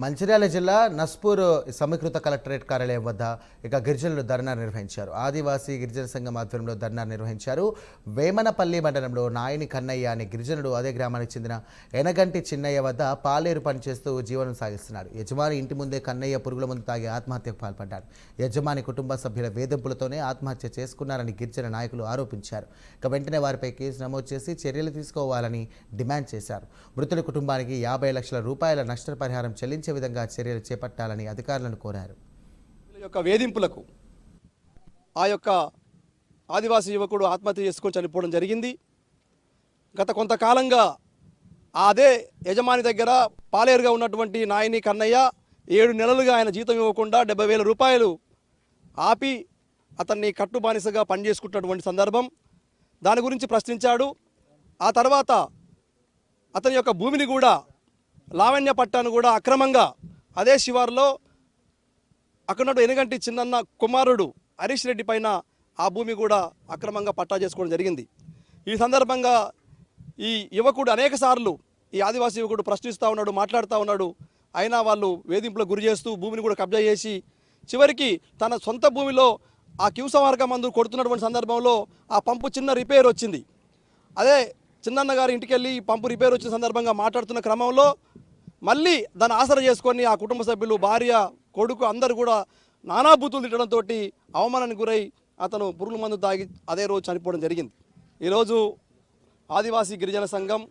మంచిర్యాల జిల్లా నస్పూర్ సమీకృత కలెక్టరేట్ కార్యాలయం వద్ద గిరిజనులు ధర్నా నిర్వహించారు. ఆదివాసీ గిరిజన సంఘం ఆధ్వర్యంలో ధర్నా నిర్వహించారు. వేమనపల్లి మండలంలో నాయని కన్నయ్య అనే గిరిజనుడు అదే గ్రామానికి చెందిన ఎనగంటి చిన్నయ్య వద్ద పాలేరు పనిచేస్తూ జీవనం సాగిస్తున్నాడు. యజమాని ఇంటి ముందే కన్నయ్య పురుగుల మందు తాగి ఆత్మహత్యకు పాల్పడ్డాడు. యజమాని కుటుంబ సభ్యుల వేధింపులతోనే ఆత్మహత్య చేసుకున్నారని గిరిజన నాయకులు ఆరోపించారు. వెంటనే వారిపై కేసు నమోదు చేసి చర్యలు తీసుకోవాలని డిమాండ్ చేశారు. మృతుడి కుటుంబానికి 50 లక్షల రూపాయల నష్టపరిహారం చెల్లించి విధంగా చర్యలు చేపట్టాలని అధికారులను కోరారు. వేధింపులకు ఆ యొక్క ఆదివాసీ యువకుడు ఆత్మహత్య చేసుకొని చనిపోవడం జరిగింది. గత కొంతకాలంగా అదే యజమాని దగ్గర పాలేరుగా ఉన్నటువంటి నాయని కన్నయ్య 7 నెలలుగా ఆయన జీతం ఇవ్వకుండా 70,000 రూపాయలు ఆపి అతన్ని కట్టుబానిసగా పనిచేసుకుంటున్నటువంటి సందర్భం. దాని గురించి ప్రశ్నించాడు. ఆ తర్వాత అతని యొక్క భూమిని కూడా లావణ్య పట్టాను కూడా అక్రమంగా అదే శివారులో అక్కడ ఎనగంటి చిన్నన్న కుమారుడు హరీష్ రెడ్డి పైన ఆ భూమి కూడా అక్రమంగా పట్టా చేసుకోవడం జరిగింది. ఈ సందర్భంగా ఈ యువకుడు అనేక సార్లు ఈ ఆదివాసీ యువకుడు ప్రశ్నిస్తూ ఉన్నాడు, మాట్లాడుతూ ఉన్నాడు. అయినా వాళ్ళు వేధింపులకు గురి చేస్తూ భూమిని కూడా కబ్జా చేసి చివరికి తన సొంత భూమిలో ఆ క్యూసవార్గ మందు కొడుతున్నటువంటి సందర్భంలో ఆ పంపు చిన్న రిపేర్ వచ్చింది. అదే చిన్నన్న గారి ఇంటికి వెళ్ళి పంపు రిపేర్ వచ్చిన సందర్భంగా మాట్లాడుతున్న క్రమంలో మళ్ళీ దాన్ని ఆసరా చేసుకొని ఆ కుటుంబ సభ్యులు, భార్య, కొడుకు అందరూ కూడా నానా బూతులు తిట్టడంతో అవమానానికి గురై అతను పురుగుల మందు తాగి అదే రోజు చనిపోవడం జరిగింది. ఈరోజు ఆదివాసీ గిరిజన సంఘం